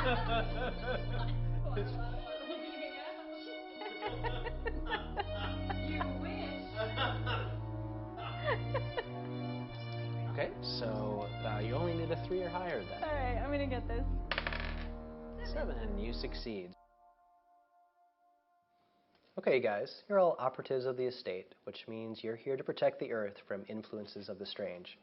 You wish. Okay, so you only need a 3 or higher then. All right, I'm gonna get this. 7, you succeed. Okay, guys, you're all operatives of the estate, which means you're here to protect the Earth from influences of the strange,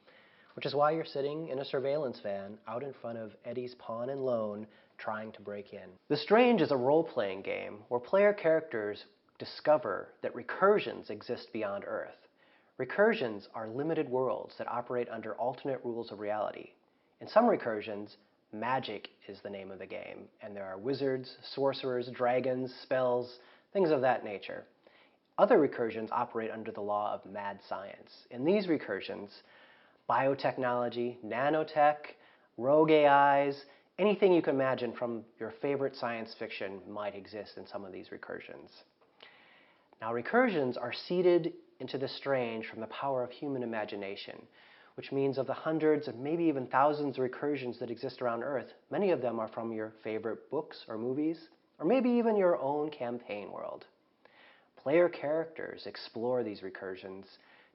which is why you're sitting in a surveillance van out in front of Eddie's pawn and loan, trying to break in. The Strange is a role-playing game where player characters discover that recursions exist beyond Earth. Recursions are limited worlds that operate under alternate rules of reality. In some recursions, magic is the name of the game, and there are wizards, sorcerers, dragons, spells, things of that nature. Other recursions operate under the law of mad science. In these recursions, biotechnology, nanotech, rogue AIs, anything you can imagine from your favorite science fiction might exist in some of these recursions. Now, recursions are seeded into the strange from the power of human imagination, which means of the hundreds and maybe even thousands of recursions that exist around Earth, many of them are from your favorite books or movies, or maybe even your own campaign world. Player characters explore these recursions,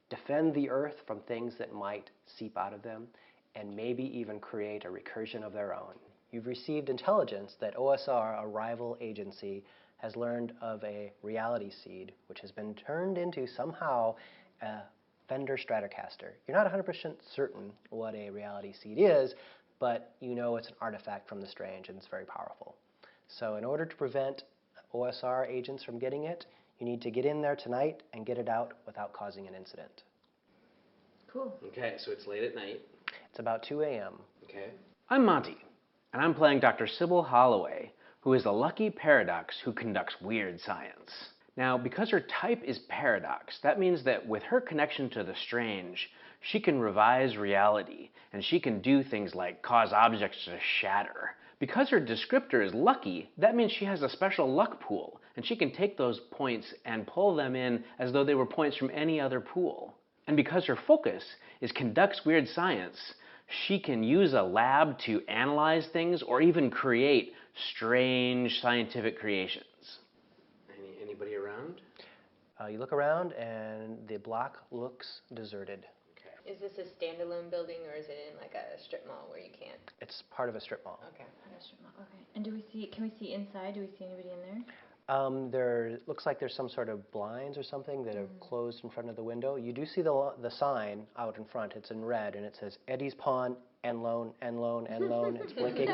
defend the Earth from things that might seep out of them, and maybe even create a recursion of their own. You've received intelligence that OSR, a rival agency, has learned of a reality seed, which has been turned into somehow a Fender Stratocaster. You're not 100% certain what a reality seed is, but you know it's an artifact from the strange and it's very powerful. So in order to prevent OSR agents from getting it, you need to get in there tonight and get it out without causing an incident. Cool. Okay, so it's late at night. It's about 2 a.m. Okay. I'm Monty, and I'm playing Dr. Sybil Holloway, who is a lucky paradox who conducts weird science. Now, because her type is paradox, that means that with her connection to the strange, she can revise reality, and she can do things like cause objects to shatter. Because her descriptor is lucky, that means she has a special luck pool, and she can take those points and pull them in as though they were points from any other pool. And because her focus is conducts weird science, she can use a lab to analyze things or even create strange scientific creations. Anybody around? You look around and the block looks deserted. Okay. Is this a standalone building or is it in like a strip mall where you can't? It's part of a strip mall. Okay. Okay. And can we see inside? Do we see anybody in there? There looks like there's some sort of blinds or something that are closed in front of the window. You do see the sign out in front. It's in red and it says Eddie's Pawn and Loan and Loan and Loan. It's blinking.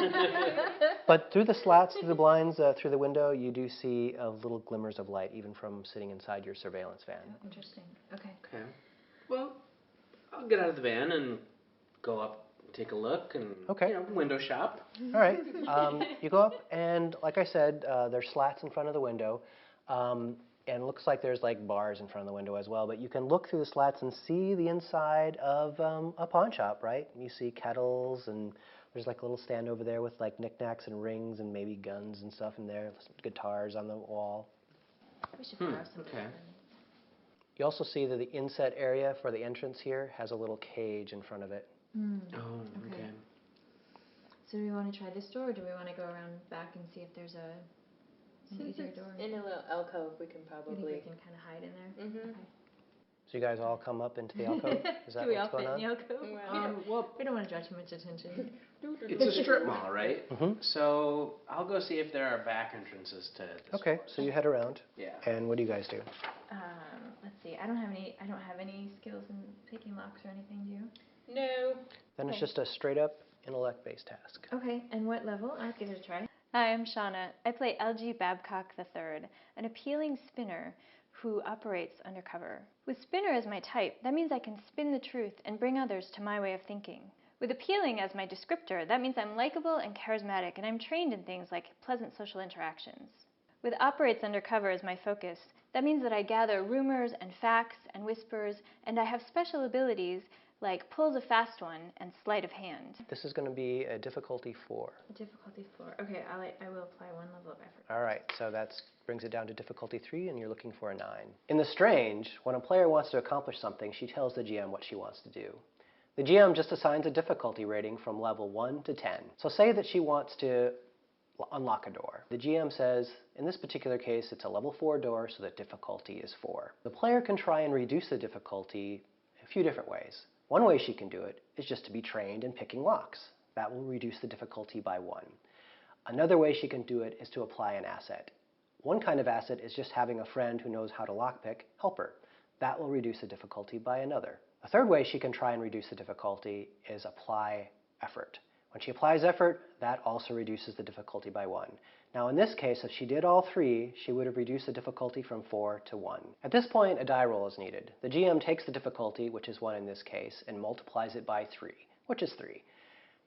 But through the slats, through the blinds, through the window, you do see little glimmers of light, even from sitting inside your surveillance van. Oh, interesting. Okay. Okay. Well, I'll get out of the van and go up, take a look, and window shop. All right. You go up, and like I said, there's slats in front of the window, and it looks like there's like bars in front of the window as well. But you can look through the slats and see the inside of a pawn shop, right? You see kettles, and there's like a little stand over there with like knickknacks and rings and maybe guns and stuff in there. Some guitars on the wall. We should borrow some. Okay. You also see that the inset area for the entrance here has a little cage in front of it. Oh, okay. So do we want to try this door, or do we want to go around back and see if there's an easier door? In a little alcove, we can You probably. think we can kind of hide in there? Mm-hmm. Okay. So you guys all come up into the alcove? Is that Do we all what's fit going in on? the alcove? Well, We don't want to draw too much attention. it's a strip mall, right? Mm-hmm. So I'll go see if there are back entrances to this Okay, place. so you head around. Yeah. And what do you guys do? Let's see. I don't have any skills in picking locks or anything. Do you? No. Then it's Okay. just a straight up intellect-based task. Okay. And what level? I'll give it a try. Hi, I'm Shanna. I play L.G. Babcock III, an appealing spinner who operates undercover. With spinner as my type, that means I can spin the truth and bring others to my way of thinking. With appealing as my descriptor, that means I'm likable and charismatic, and I'm trained in things like pleasant social interactions. With operates undercover as my focus, that means that I gather rumors and facts and whispers, and I have special abilities like pulls a fast one and sleight of hand. This is going to be a difficulty 4. Difficulty 4. Okay, I will apply 1 level of effort. All right, so that brings it down to difficulty 3, and you're looking for a 9. In the strange, when a player wants to accomplish something, she tells the GM what she wants to do. The GM just assigns a difficulty rating from level 1 to 10. So say that she wants to unlock a door. The GM says, in this particular case, it's a level 4 door, so the difficulty is 4. The player can try and reduce the difficulty a few different ways. One way she can do it is just to be trained in picking locks. That will reduce the difficulty by 1. Another way she can do it is to apply an asset. One kind of asset is just having a friend who knows how to lockpick help her. That will reduce the difficulty by another. A third way she can try and reduce the difficulty is apply effort. When she applies effort, that also reduces the difficulty by 1. Now in this case, if she did all 3, she would have reduced the difficulty from 4 to 1. At this point, a die roll is needed. The GM takes the difficulty, which is 1 in this case, and multiplies it by 3, which is 3.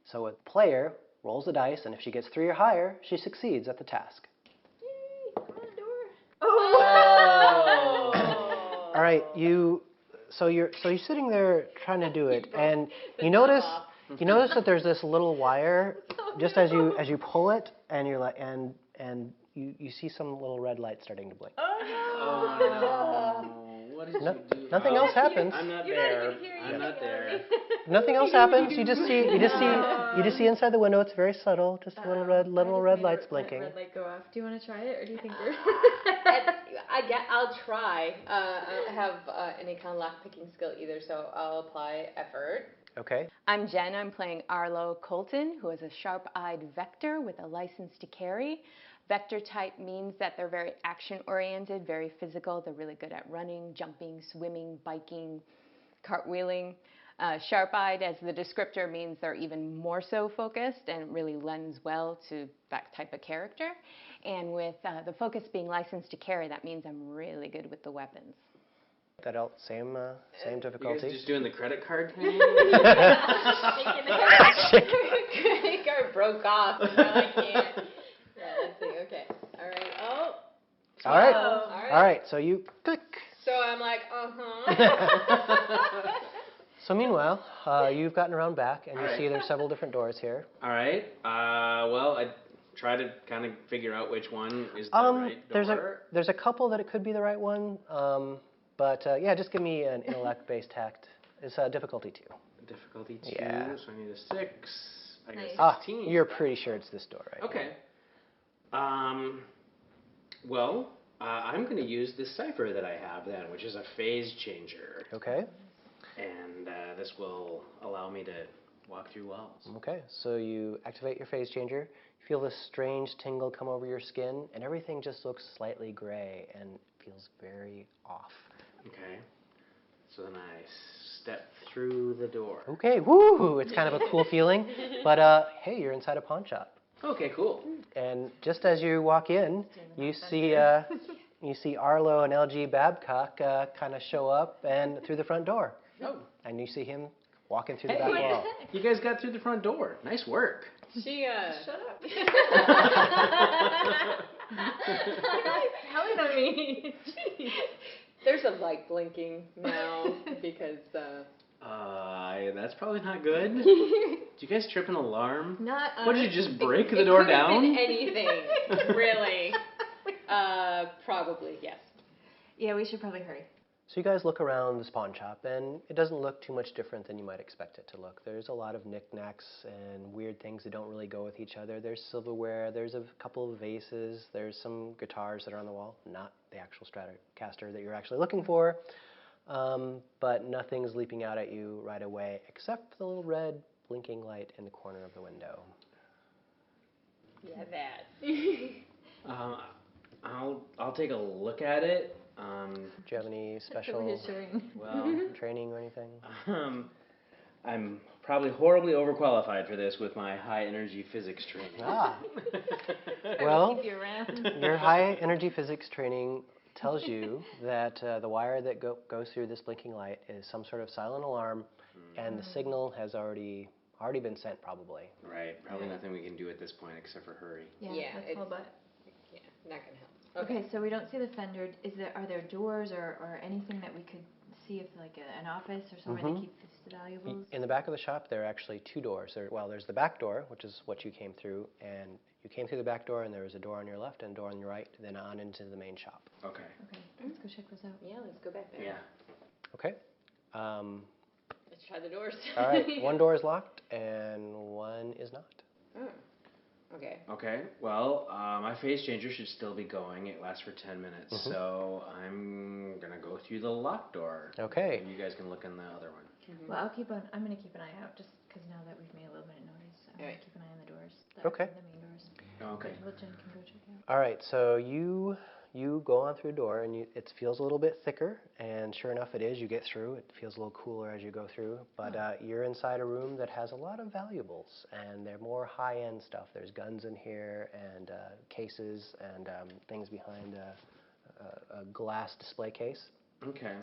So a player rolls the dice, and if she gets 3 or higher, she succeeds at the task. Yay! Come on, door. Oh! All right, so you're sitting there trying to do it, and you notice that there's this little wire just as you pull it, and you're like, and you see some little red light starting to blink. Oh no! What did you do? Nothing else happens. I'm not there. I'm not there. Nothing else happens. You just see inside the window. It's very subtle. Just little red lights blinking. Red light go off. Do you want to try it, or do you think we're? I'll try. I don't have any kind of lockpicking skill either, so I'll apply effort. Okay. I'm Jen. I'm playing Arlo Colton, who is a sharp-eyed vector with a license to carry. Vector type means that they're very action-oriented, very physical. They're really good at running, jumping, swimming, biking, cartwheeling. Sharp-eyed, as the descriptor, means they're even more so focused and really lends well to that type of character. And with the focus being licensed to carry, that means I'm really good with the weapons. Same You difficulty. guys just doing the credit card thing? Credit card broke off. And now I can't. Yeah, let's see. Okay. All right. Oh. All right. So you click. So I'm like, uh-huh. So meanwhile, you've gotten around back, and you see there's several different doors here. All right. Well, I try to kind of figure out which one is the right door. There's a couple that it could be the right one. But yeah, just give me an intellect-based tact. It's difficulty 2. Difficulty 2. Yeah. So I need a 6. I got a 16. You're pretty sure it's this door, right? Okay. Well, I'm going to use this cipher that I have then, which is a phase changer. Okay. And this will allow me to walk through walls. Okay, so you activate your phase changer. You feel this strange tingle come over your skin, and everything just looks slightly gray and feels very off. Okay. So then I step through the door. Okay, woo! It's kind of a cool feeling. But hey, you're inside a pawn shop. Okay, cool. And just as you walk in, you see Arlo and LG Babcock kind of show up and through the front door. Oh. And you see him walking through the back wall. You guys got through the front door. Nice work. She, Shut up. Telling on me. Jeez. There's a light blinking now because, that's probably not good. Did you guys trip an alarm? Not. What, did you just break the door down? It could have been anything, really. Probably, yes. Yeah, we should probably hurry. So you guys look around this pawn shop, and it doesn't look too much different than you might expect it to look. There's a lot of knickknacks and weird things that don't really go with each other. There's silverware, there's a couple of vases, there's some guitars that are on the wall, not the actual Stratocaster that you're actually looking for, but nothing's leaping out at you right away except the little red blinking light in the corner of the window. Yeah, that. I'll take a look at it. Do you have any special training or anything? I'm probably horribly overqualified for this with my high energy physics training. Well, your high energy physics training tells you that the wire that goes through this blinking light is some sort of silent alarm, and the signal has already been sent, probably. Right. Probably nothing we can do at this point except for hurry. Yeah, that's all but. Yeah, not gonna help. Okay, so we don't see the fender. Are there doors or anything that we could see if like an office or somewhere they keep the valuables? In the back of the shop, there are actually 2 doors. There's the back door, which is what you came through, and you came through the back door, and there was a door on your left and a door on your right, then on into the main shop. Okay. Okay, let's go check those out. Yeah, let's go back there. Yeah. Okay. Let's try the doors. All right. One door is locked, and one is not. Oh. Okay. Okay. Well, my phase changer should still be going. It lasts for 10 minutes. So I'm going to go through the locked door. Okay. And you guys can look in the other one. Well, I'm going to keep an eye out just because now that we've made a little bit of noise, I'm going to keep an eye on the doors. Okay. The main doors. Okay. Well, Jen can go check it out. All right, so you go on through a door, and it feels a little bit thicker, and sure enough it is. You get through. It feels a little cooler as you go through, but you're inside a room that has a lot of valuables, and they're more high-end stuff. There's guns in here, and cases, and things behind a glass display case. Okay.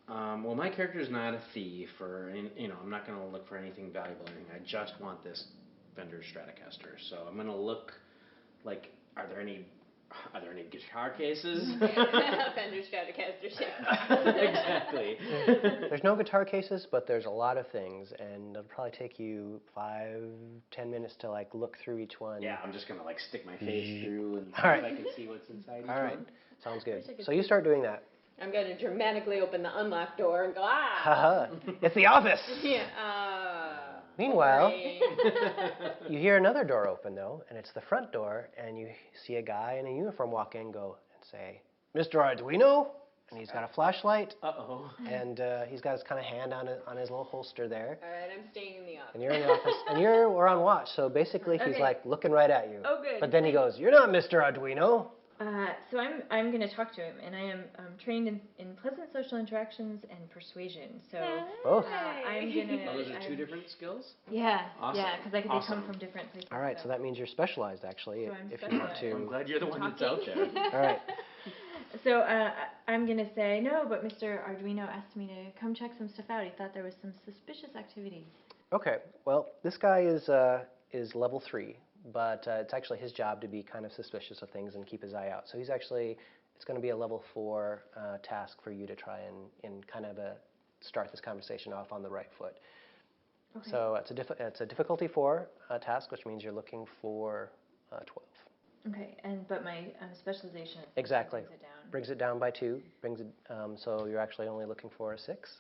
Well, my character is not a thief, or I'm not going to look for anything valuable or anything. I just want this Fender Stratocaster. So I'm going to look like, are there any guitar cases? Fender Stratocaster shape. Exactly. There's no guitar cases, but there's a lot of things, and it'll probably take you 5-10 minutes to like look through each one. Yeah, I'm just going to like stick my face through and see All right. if I can see what's inside each All right, one. sounds good. So you start doing that. I'm going to dramatically open the unlocked door and go, Haha, it's the office! Yeah. Meanwhile, you hear another door open, though, and it's the front door, and you see a guy in a uniform walk in, go and say, "Mr. Arduino?" And he's got a flashlight, and he's got his kind of hand on his little holster there. All right, I'm staying in the office. And you're in the office, and we're on watch, so basically he's like looking right at you. Oh, good. But then he goes, "You're not Mr. Arduino." So I'm going to talk to him, and I am trained in pleasant social interactions and persuasion. So Both. I'm going to... Oh, those are two different skills? Yeah, Awesome. yeah, because they come from different places. All right, so that means you're specialized, actually, So I'm if you want to. I'm glad you're the one that's out there. All right. So I'm going to say, no, but Mr. Arduino asked me to come check some stuff out. He thought there was some suspicious activity. Okay, well, this guy is level 3. But it's actually his job to be kind of suspicious of things and keep his eye out. So it's going to be a level 4 task for you to try and kind of start this conversation off on the right foot. Okay. So it's a difficulty 4 task, which means you're looking for 12. Okay, but my specialization exactly brings it down. Brings it down by 2. So you're actually only looking for a 6.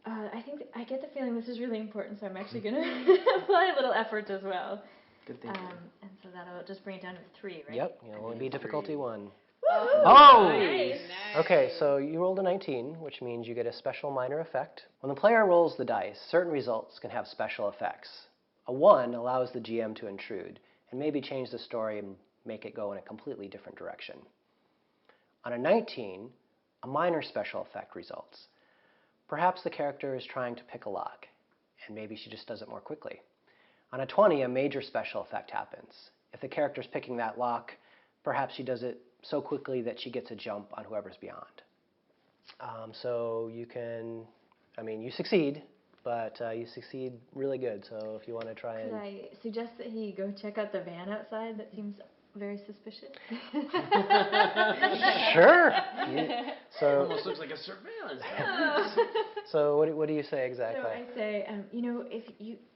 I think I get the feeling this is really important, so I'm actually going to apply a little effort as well. Good thinking. And so that'll just bring it down to 3, right? Yep, it'll only be difficulty 1. Oh! Nice. Okay, so you rolled a 19, which means you get a special minor effect. When the player rolls the dice, certain results can have special effects. A 1 allows the GM to intrude and maybe change the story and make it go in a completely different direction. On a 19, a minor special effect results. Perhaps the character is trying to pick a lock, and maybe she just does it more quickly. On a 20, a major special effect happens. If the character's picking that lock, perhaps she does it so quickly that she gets a jump on whoever's beyond. So you succeed, but you succeed really good. So if you want to try and... Could I suggest that he go check out the van outside? That seems very suspicious. Sure. Almost looks like a surveillance. So what do you say exactly? So I say,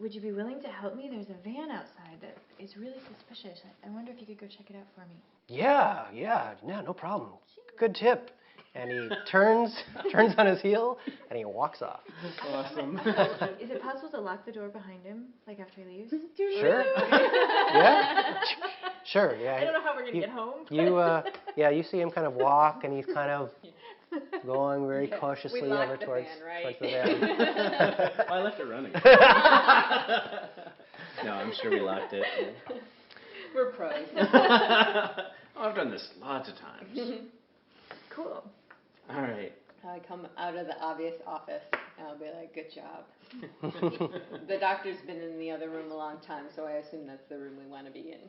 would you be willing to help me? There's a van outside that is really suspicious. I wonder if you could go check it out for me. Yeah, no problem. Good tip. And he turns on his heel, and he walks off. Awesome. Is it possible to lock the door behind him, like after he leaves? Sure. Yeah. Sure. Yeah. I don't know how we're gonna get home. You see him kind of walk, and he's kind of going very cautiously over towards the van. I left it running. No, I'm sure we locked it. We're pros. I've done this lots of times. Cool. All right. I come out of the obvious office, and I'll be like, good job. The doctor's been in the other room a long time, so I assume that's the room we want to be in.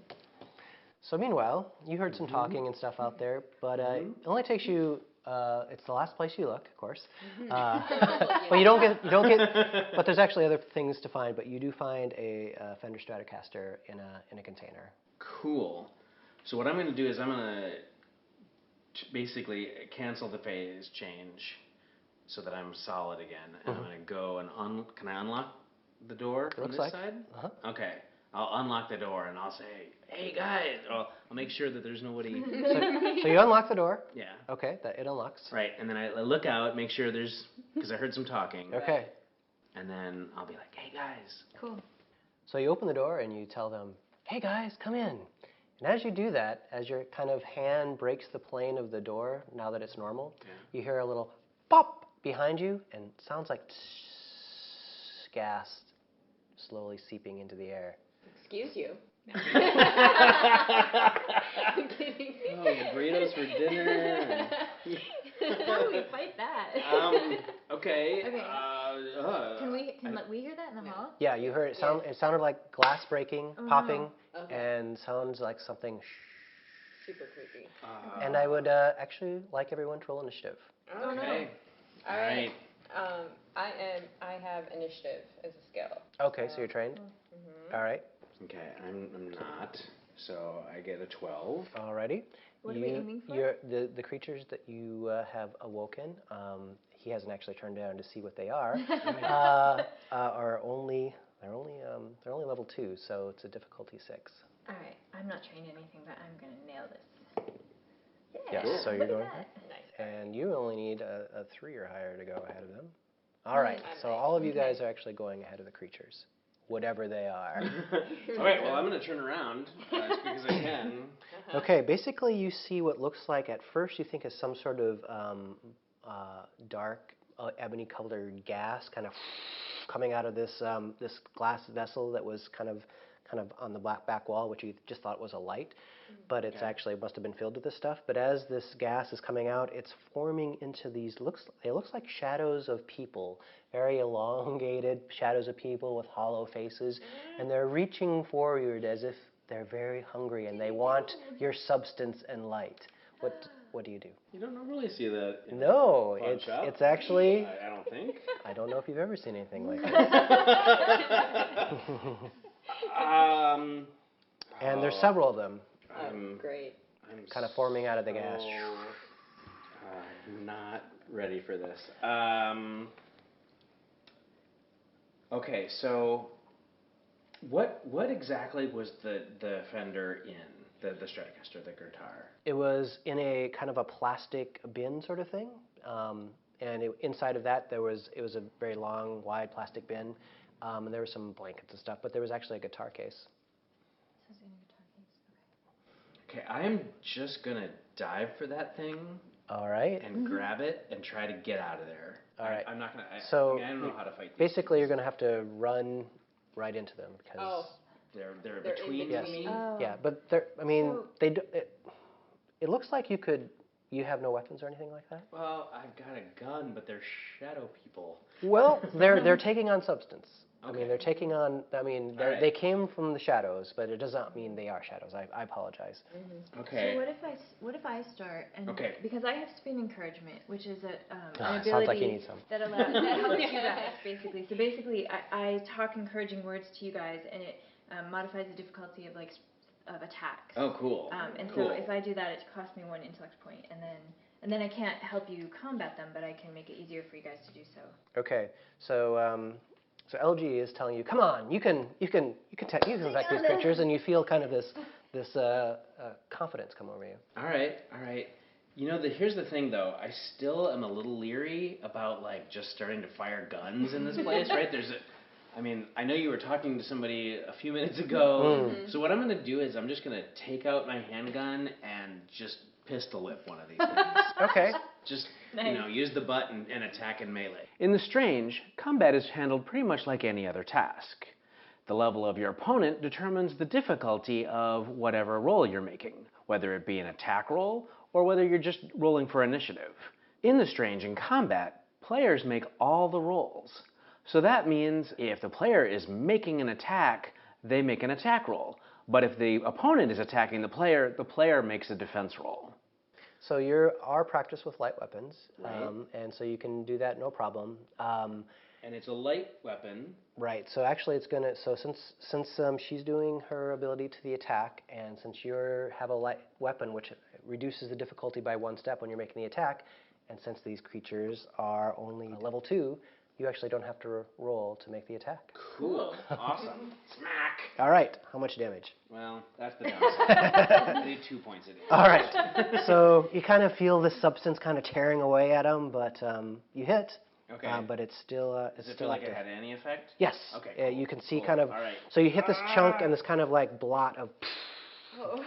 So meanwhile, you heard some talking and stuff out there, but it only takes you, it's the last place you look, of course. But you don't get, but there's actually other things to find, but you do find a Fender Stratocaster in a container. Cool. So what I'm going to do is I'm going to basically cancel the phase change so that I'm solid again. And I'm going to go and can I unlock the door from this side? Okay. I'll unlock the door and I'll say, hey guys, I'll make sure that there's nobody. So you unlock the door. Yeah. Okay, it unlocks. Right, and then I look out, make sure there's, because I heard some talking. Okay. And then I'll be like, hey guys. Cool. So you open the door and you tell them, hey guys, come in. And as you do that, as your kind of hand breaks the plane of the door, now that it's normal, you hear a little pop behind you, and it sounds like gas slowly seeping into the air. Excuse you. I'm kidding. Oh, burritos for dinner. How do we fight that? Okay. Okay. Can we hear that in the hall? Yeah, you heard it. It sounded like glass breaking, popping, Okay. and sounds like something. Super creepy. And I would actually like everyone to roll initiative. Okay. All right. I have initiative as a skill. Okay, so you're trained. All right. Okay, I'm not. So I get a 12. Alrighty. What are we aiming for? The creatures that you have awoken. He hasn't actually turned down to see what they are. Are only they're only level 2, so it's a difficulty 6. All right. I'm not trained in anything, but I'm gonna nail this. Yes. Yeah. So you're Look at going. that. And you only need a 3 or higher to go ahead of them. All right. So all of you guys are actually going ahead of the creatures, whatever they are. Okay, well, I'm going to turn around as quick as I can. Okay, basically you see what looks like, at first you think is some sort of dark ebony colored gas kind of coming out of this this glass vessel that was kind of on the back wall, which you just thought was a light, but it's actually must have been filled with this stuff. But as this gas is coming out, it's forming into these it looks like shadows of people, very elongated shadows of people with hollow faces, and they're reaching forward as if they're very hungry and they want your substance and light. What do you do? You don't normally see that. No, pawn shop. it's actually. I don't think. I don't know if you've ever seen anything like this. And there's several of them. Great. I'm kind of forming out of the gas. I'm not ready for this. Okay, so what exactly was the Fender in the Stratocaster, the guitar? It was in a kind of a plastic bin sort of thing, and inside of that it was a very long, wide plastic bin, and there were some blankets and stuff, but there was actually a guitar case. Okay, I am just gonna dive for that thing. All right. And grab it and try to get out of there. All right. I'm not gonna. I don't know how to fight these basically, things. you're gonna have to run right into them because they're between me. Oh. Yeah, but it looks like you have no weapons or anything like that. Well, I've got a gun, but they're shadow people. Well, they're taking on substance. Okay. I mean, they're taking on. I mean, they came from the shadows, but it does not mean they are shadows. I apologize. Mm-hmm. Okay. So what if I start and because I have spin encouragement, which is an sounds ability like you need some. that helps you guys basically. So basically, I talk encouraging words to you guys, and it modifies the difficulty of attacks. Oh, cool. And cool. so if I do that, it costs me 1 intellect point, and then I can't help you combat them, but I can make it easier for you guys to do so. Okay, so LG is telling you, come on, you can attack these creatures, and you feel kind of this confidence come over you. All right. You know, here's the thing, though. I still am a little leery about just starting to fire guns in this place, right? I mean, I know you were talking to somebody a few minutes ago. Mm-hmm. So what I'm going to do is I'm just going to take out my handgun and just pistol whip one of these things. Okay. Just, use the button and attack in melee. In the Strange, combat is handled pretty much like any other task. The level of your opponent determines the difficulty of whatever roll you're making, whether it be an attack roll or whether you're just rolling for initiative. In the Strange, in combat, players make all the rolls. So that means if the player is making an attack, they make an attack roll. But if the opponent is attacking the player makes a defense roll. So you are practiced with light weapons, right. And so you can do that no problem. And it's a light weapon. Right. So actually, it's gonna. So since she's doing her ability to the attack, and since you have a light weapon, which reduces the difficulty by 1 step when you're making the attack, and since these creatures are only level 2. You actually don't have to roll to make the attack. Cool. Awesome. Smack. All right. How much damage? Well, that's the downside. I need 2 points of damage. All right. So you kind of feel this substance kind of tearing away at him, but you hit. Okay. but it's still Does it still feel like it active. had any effect? Yes. Okay. You can see Cool. kind of. All right. So you hit this chunk, and this kind of like blot of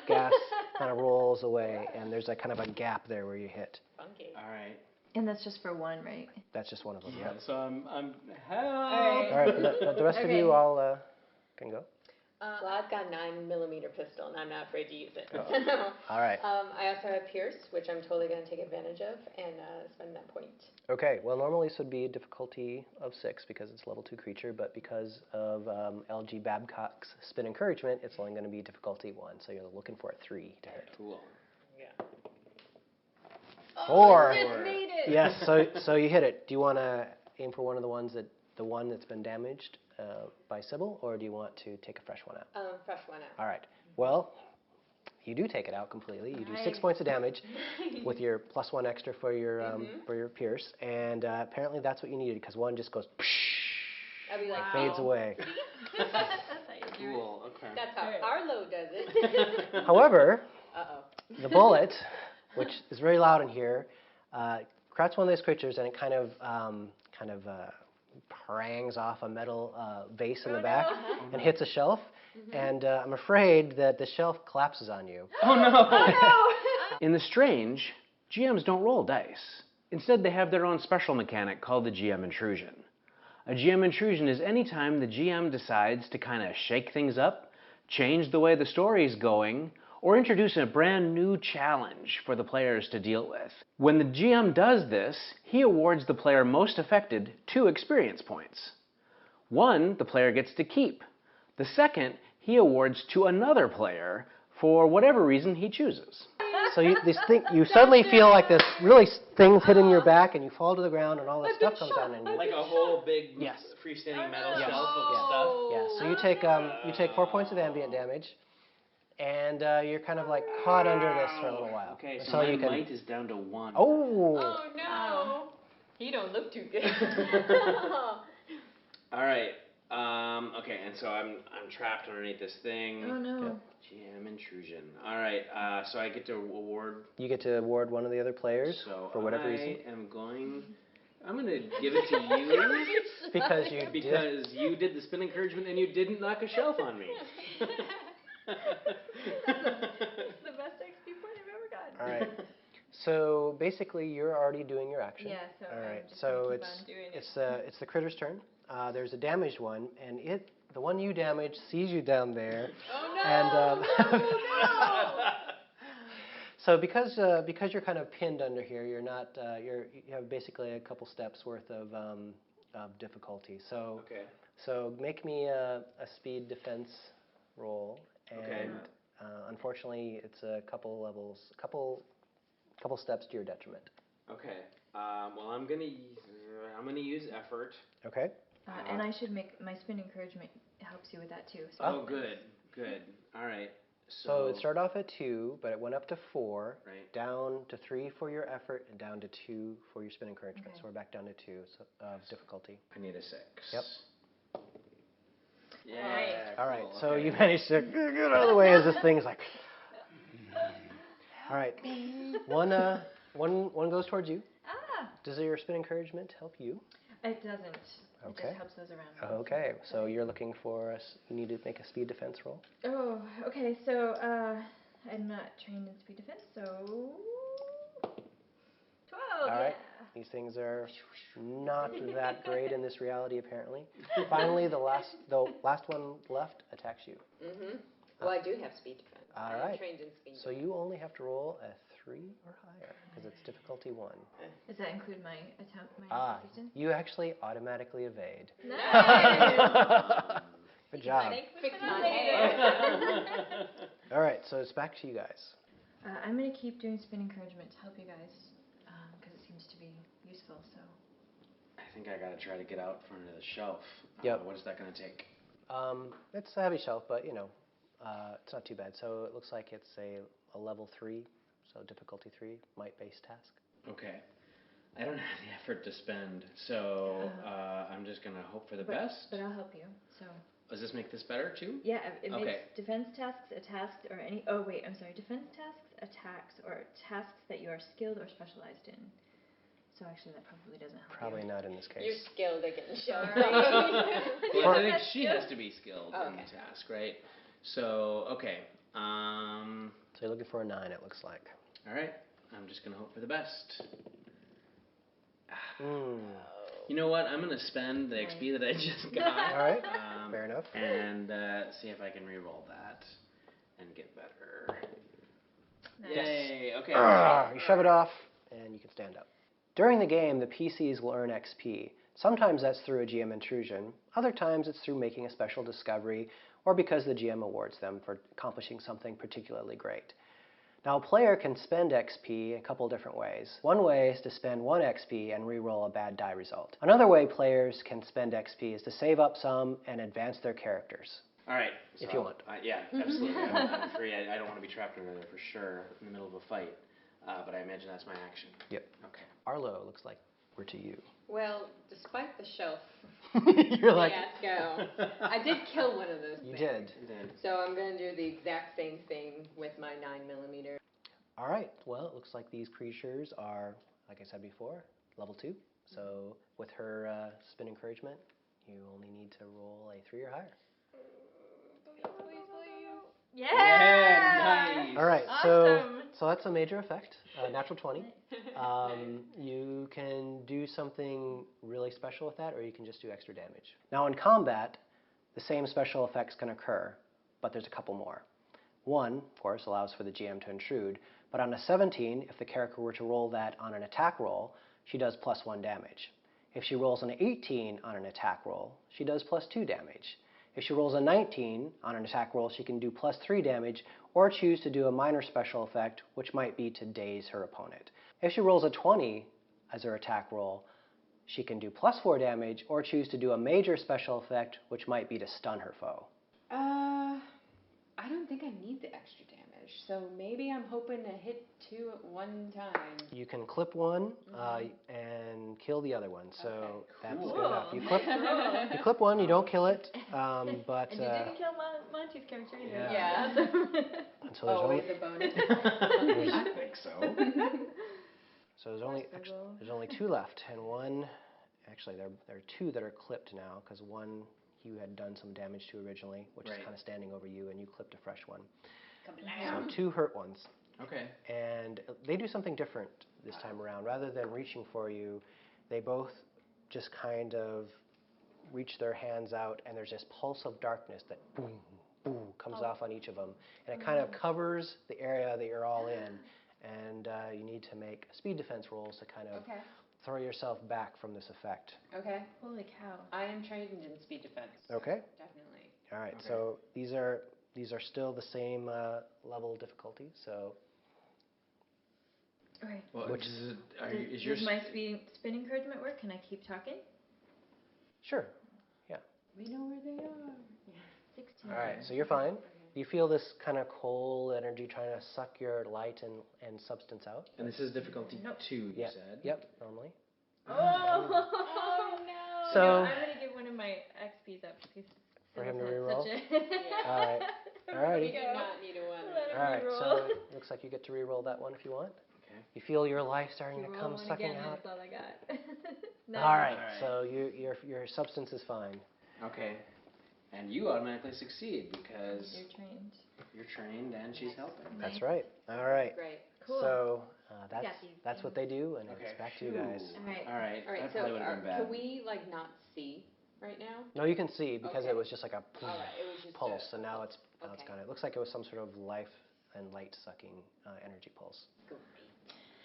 gas kind of rolls away, and there's like kind of a gap there where you hit. Funky. All right. And that's just for one, right? That's just one of them. Yeah. So I'm help. right. All right. The rest of you all can go. Well, I've got 9mm pistol, and I'm not afraid to use it. All right. I also have Pierce, which I'm totally going to take advantage of and spend that point. Okay. Well, normally this would be a difficulty of 6 because it's level 2 creature, but because of LG Babcock's spin encouragement, it's only going to be difficulty 1. So you're looking for a 3 to hit. Cool. Yeah. 4. Just made it. Yes. So you hit it. Do you want to aim for one of the ones the one that's been damaged by Sybil, or do you want to take a fresh one out? Fresh one out. All right. Well, you do take it out completely. You do 6 points of damage with your +1 extra for your Pierce, and apparently that's what you needed because one just goes I'll be like, fades away. That's how you do it. Cool. Okay. That's how Arlo does it. However, Uh-oh. the bullet, which is very loud in here, cracks one of those creatures, and it kind of prangs off a metal vase in the back and hits a shelf. And I'm afraid that the shelf collapses on you. Oh no. In The Strange, GMs don't roll dice. Instead, they have their own special mechanic called the GM intrusion. A GM intrusion is any time the GM decides to kind of shake things up, change the way the story's going, or introduce a brand new challenge for the players to deal with. When the GM does this, he awards the player most affected 2 experience points. 1 the player gets to keep. The second he awards to another player for whatever reason he chooses. So you suddenly feel like this really thing's hitting your back, and you fall to the ground, and all this stuff comes down on you. Like a whole big Yes. freestanding metal Yes. shelf of Yes. stuff. Yeah. So you take 4 points of ambient damage, and you're kind of like caught under this for a little while. Okay, so So my you can. might is down to 1. Oh. Oh, no. He don't look too good. All right. Okay, and so I'm trapped underneath this thing. Oh no. Yep. GM intrusion. All right. So I get to award. You get to award one of the other players So for whatever reason. I'm gonna give it to you Because you did. because you did the spin encouragement and you didn't knock a shelf on me. That's the best XP point I've ever gotten. All right. So basically, you're already doing your action. Yeah, so All I'm right. just So gonna keep on doing it. it's the critter's turn. There's a damaged one, and the one you damaged sees you down there. Oh, no. And no. so because you're kind of pinned under here, you're not you have basically a couple steps worth of difficulty. So Okay. so make me a speed defense roll, and Okay. unfortunately it's a couple steps to your detriment. Okay. Well, I'm gonna use effort. Okay. And I should make my spin encouragement helps you with that too. So Oh, good. All right. So it started off at 2, but it went up to 4, Right. down to 3 for your effort, and down to 2 for your spin encouragement. Okay. So we're back down to 2 difficulty. I need a 6. Yep. Yeah. All right. Cool, So okay. you managed to get out of the way as this thing's like. All right. One goes towards you. Ah, Does your spin encouragement help you? it doesn't. Okay. It just helps those around me. Okay. So you're looking for you need to make a speed defense roll. Oh, okay. So I'm not trained in speed defense, so 12. All right. Yeah. These things are not that great in this reality, apparently. Finally, the last one left attacks you. Mm-hmm. Well, I do have speed defense. All I'm right. trained in speed So you only have to roll a 3 or higher because it's difficulty 1. Does that include my attempt, my resistance? You actually automatically evade. Nice. Good job. Fix my hair. All right, so it's back to you guys. I'm going to keep doing spin encouragement to help you guys because it seems to be useful. So I think I gotta try to get out from under the shelf. Yep. What is that gonna take? It's a heavy shelf, but it's not too bad. So it looks like it's a level 3, so difficulty 3, might-based task. Okay. I don't have the effort to spend, so I'm just gonna hope for the best. But I'll help you. So Does this make this better too? yeah, it Okay. makes defense tasks, attacks, or any. Oh wait, I'm sorry. Defense tasks, attacks, or tasks that you are skilled or specialized in. So actually, that probably doesn't help. Probably not in this You're case. skilled at getting shot. Well, I think she has to be skilled in Okay. the task, right? So, okay. So you're looking for a 9, it looks like. All right. I'm just going to hope for the best. Mm. You know what? I'm going to spend the XP that I just got. All right. Fair enough. And see if I can re-roll that and get better. Nice. Yay. Okay. You shove it off, and you can stand up. During the game, the PCs will earn XP. Sometimes that's through a GM intrusion. Other times it's through making a special discovery or because the GM awards them for accomplishing something particularly great. Now, a player can spend XP a couple different ways. One way is to spend 1 XP and re-roll a bad die result. Another way players can spend XP is to save up some and advance their characters. All right. If you want. Yeah, absolutely. I'm free. I don't want to be trapped under there for sure in the middle of a fight. But I imagine that's my action. Yep. Okay. Arlo, looks like we're to you. Well, despite the shelf You're like... fiasco, I did kill one of those You things. did. So I'm going to do the exact same thing with my 9mm. All right. Well, it looks like these creatures are, like I said before, level 2. So with her spin encouragement, you only need to roll a 3 or higher. Yeah! Nice. All right. Awesome. So that's a major effect, natural 20. You can do something really special with that, or you can just do extra damage. Now in combat, the same special effects can occur, but there's a couple more. 1, of course, allows for the GM to intrude, but on a 17, if the character were to roll that on an attack roll, she does +1 damage. If she rolls an 18 on an attack roll, she does +2 damage. If she rolls a 19 on an attack roll, she can do +3 damage, or choose to do a minor special effect, which might be to daze her opponent. If she rolls a 20 as her attack roll, she can do +4 damage, or choose to do a major special effect, which might be to stun her foe. I don't think I need the extra damage, so maybe I'm hoping to hit 2 at one time. You can clip one and kill the other one, so that's Cool. good enough. You clip one, you don't kill it, but And you didn't kill Monty's character either. Yeah. so there's Always a bonus. I think so. So there's only 2 left, and one, actually there are 2 that are clipped now, because one you had done some damage to originally, which is kind of standing over you, and you clipped a fresh one. So 2 hurt ones. Okay. And they do something different this time around. Rather than reaching for you, they both just kind of reach their hands out, and there's this pulse of darkness that boom, boom, comes off on each of them. And it kind of covers the area that you're all in. And you need to make speed defense rolls to kind of throw yourself back from this effect. Okay. Holy cow. I am trained in speed defense. Okay. Definitely. All right. Okay. So these are still the same level of difficulty. So Okay. Well, Which- Does my spin encouragement work? Can I keep talking? sure. We know where they are. 16. All right. So you're fine. You feel this kind of cold energy trying to suck your light and substance out. And this is difficulty 2, you Yeah. said? Yep. Normally. Oh, no. So- I'm going to give one of my XPs up. Because For him to Phyllis reroll? has such a- All right. Alrighty. You do not need a 1. Let him All right. reroll. So it looks like you get to re-roll that one if you want. Okay. You feel your life starting You to roll come one sucking again, out. That's all I got. No. All right. All right. So your substance is fine. Okay. And you automatically succeed because You're trained. you're trained and she's helping. That's right. All right. Great. Cool. So got that's these what they do, and Okay. it's back to you guys. All right. All right. All right, That so probably would have been bad. can we, not see right now? No, you can see because Okay. it was just like a All right, it was just pulse, a and now it's okay. gone. It looks like it was some sort of life and light sucking energy pulse.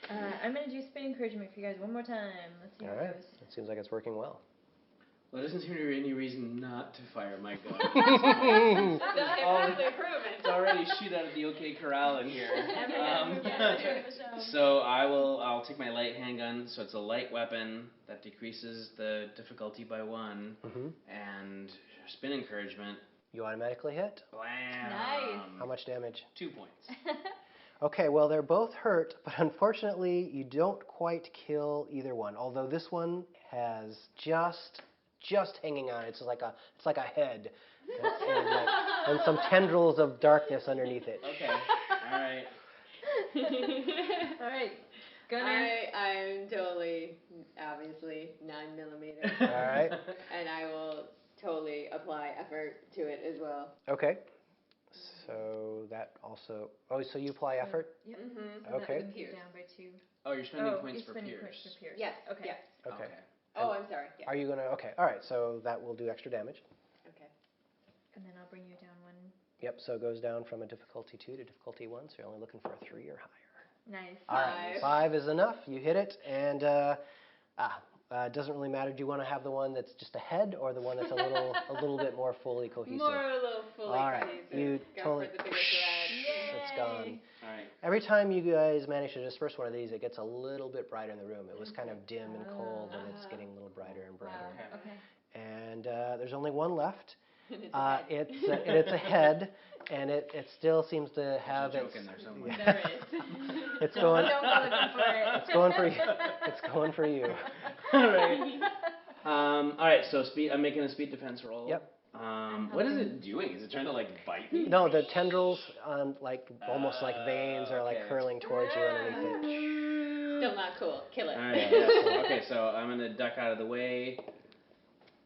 I'm going to do spin encouragement for you guys one more time. Let's see All how right. it goes. It seems like it's working well. Well, there doesn't seem to be any reason not to fire my gun. It's already shoot out of the OK Corral in here. So I'll take my light handgun. So it's a light weapon that decreases the difficulty by 1, and spin encouragement. You automatically hit. Blam. Nice. How much damage? 2 points. Okay, well, they're both hurt, but unfortunately, you don't quite kill either one. Although this one has just hanging on. It's like a head, and some tendrils of darkness underneath it. Okay. All right. All right. I'm totally, obviously, 9mm. All right. And I will totally apply effort to it as well. Okay. So that also. Oh, so you apply effort? Yep. Mm-hmm. So Okay. That moves it down by 2. Oh, you're spending Oh, points you're for spending Pierce. points for Pierce. Yes. Okay. Yes. Okay. Oh, I'm sorry. Yeah. Are you gonna? Okay. All right. So that will do extra damage. Okay. And then I'll bring you down 1. Yep. So it goes down from a difficulty 2 to difficulty 1. So you're only looking for a 3 or higher. Nice. All right. 5 is enough. You hit it, and it doesn't really matter. Do you want to have the one that's just a head, or the one that's a little bit more fully cohesive? More a little fully All right. cohesive. You Go totally. for the bigger thread. It's gone. All right. Every time you guys manage to disperse one of these, it gets a little bit brighter in the room. It was kind of dim and cold, and it's getting a little brighter and brighter. Okay. And there's only one left. It's It's a head, and it still seems to have There's a its. joke in there somewhere. Yeah. There is. It's going. Don't go looking for it. It's going for you. It's going for you. All right. All right. So speed. I'm making a speed defense roll. Yep. What is it doing? Is it trying to like bite me? No, the tendrils, almost like veins, are like okay. curling towards you underneath it. still not cool. Kill it. All right. Yeah, okay. So I'm gonna duck out of the way,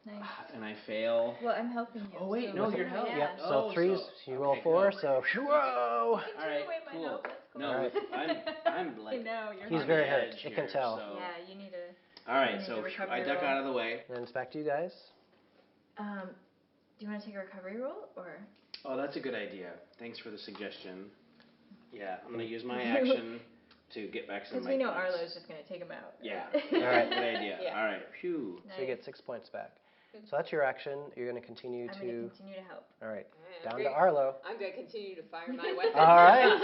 Nice. and I fail. Well, I'm helping you. Oh wait, so no, it's you're okay. helping. Yep. So Oh, 3s, so- you roll okay, 4. go. So whoa! All right. away my Cool. help, that's cool. No, All right. I'm like. No, you're He's fine. very on the hurt. edge You can here, tell. so- Yeah, you need to. All right. You need So to recover I duck roll. out of the way. And it's back to you guys. Do you want to take a recovery roll or? Oh, that's a good idea. Thanks for the suggestion. Yeah, I'm gonna use my action to get back some. Because we know Arlo's just gonna take him out. Yeah. All right. Good idea. Yeah. All right. Phew. So you get 6 points back. So that's your action. You're going to continue I'm to. gonna continue to help. All right. I'm Down to gonna- Arlo. I'm going to continue to fire my weapon. All right.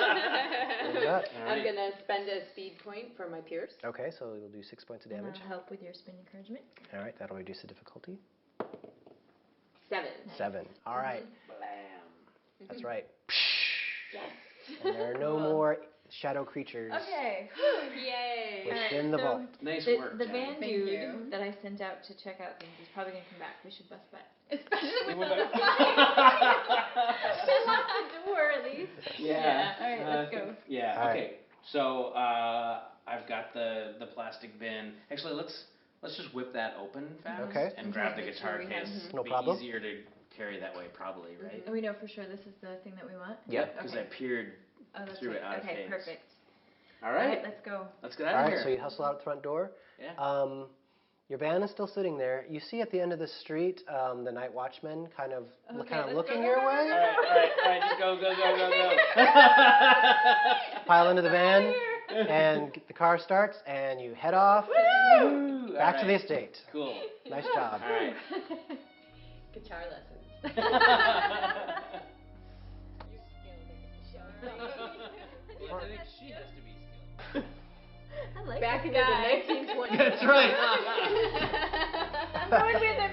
Good luck. All I'm right. going to spend a speed point for my Pierce. Okay, so you'll do 6 points of And damage. I'll help with your spin encouragement. All right, that'll reduce the difficulty. 7. 7. All right. Blam. That's right. Yes. And there are no more shadow creatures Okay. Yay. within the so vault. Nice The work. van Jen. dude you. that I sent out to check out things is probably gonna come back. We should bust butt. Especially with With the the- Lock the door at least. Yeah. All right, let's go. Yeah. All right. Okay. So I've got the plastic bin. Actually, let's just whip that open fast. Okay. And grab the Make guitar sure we have- case. No Be problem. Easier to carry that way, probably, right? And we know for sure this is the thing that we want. Yep. Because Okay. I peered Oh, that's through right. it out of Okay, phase. perfect. All All right. right, let's go. Let's get All out of right, here. so you hustle out the front door. Yeah. Your van is still sitting there. You see at the end of the street the night watchman kind of Okay, let's looking go, your go, go, way. All right, just go. Pile into the van, and the car starts, and you head off Woo! back All to the right. estate. Cool. Nice job. All right. guitar lessons. Well, I think she has to be skilled. I like Back this into guy. the 1920s. That's right. I'm going with him.